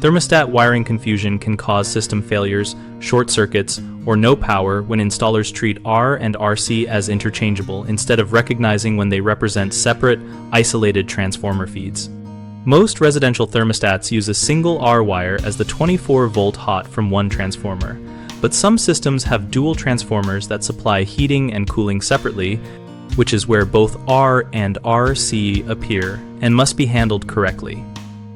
Thermostat wiring confusion can cause system failures, short circuits, or no power when installers treat R and RC as interchangeable instead of recognizing when they represent separate, isolated transformer feeds. Most residential thermostats use a single R wire as the 24-volt hot from one transformer, but some systems have dual transformers that supply heating and cooling separately, which is where both R and RC appear and must be handled correctly.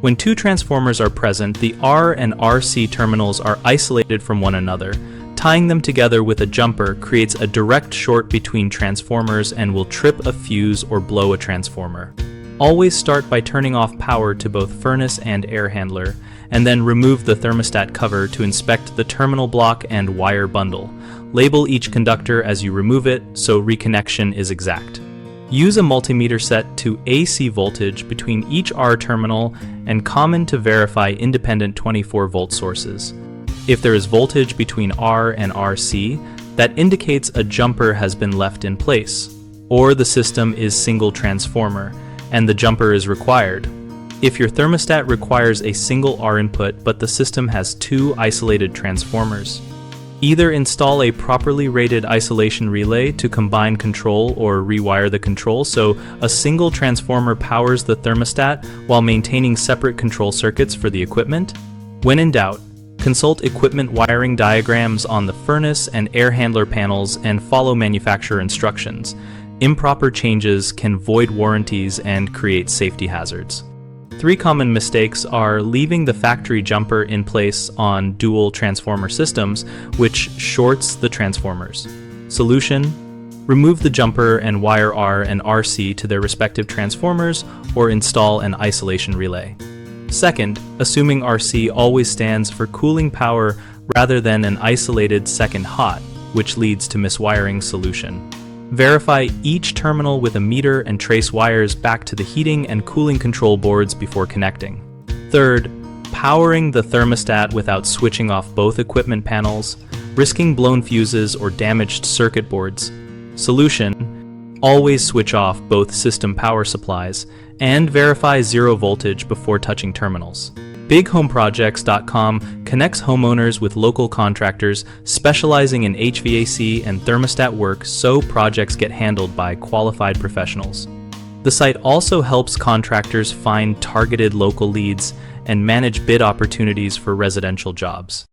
When two transformers are present, the R and RC terminals are isolated from one another. Tying them together with a jumper creates a direct short between transformers and will trip a fuse or blow a transformer. Always start by turning off power to both furnace and air handler, and then remove the thermostat cover to inspect the terminal block and wire bundle. Label each conductor as you remove it so reconnection is exact. Use a multimeter set to AC voltage between each R terminal and common to verify independent 24-volt sources. If there is voltage between R and RC, that indicates a jumper has been left in place, or the system is single transformer, and the jumper is required. If your thermostat requires a single R input but the system has two isolated transformers, either install a properly rated isolation relay to combine control or rewire the control so a single transformer powers the thermostat while maintaining separate control circuits for the equipment. When in doubt, consult equipment wiring diagrams on the furnace and air handler panels and follow manufacturer instructions. Improper changes can void warranties and create safety hazards. 3 common mistakes are leaving the factory jumper in place on dual transformer systems, which shorts the transformers. Solution: remove the jumper and wire R and RC to their respective transformers or install an isolation relay. Second, assuming RC always stands for cooling power rather than an isolated second hot, which leads to miswiring. Solution: verify each terminal with a meter and trace wires back to the heating and cooling control boards before connecting. Third, powering the thermostat without switching off both equipment panels, risking blown fuses or damaged circuit boards. Solution: always switch off both system power supplies and verify 0 voltage before touching terminals. BigHomeProjects.com connects homeowners with local contractors specializing in HVAC and thermostat work so projects get handled by qualified professionals. The site also helps contractors find targeted local leads and manage bid opportunities for residential jobs.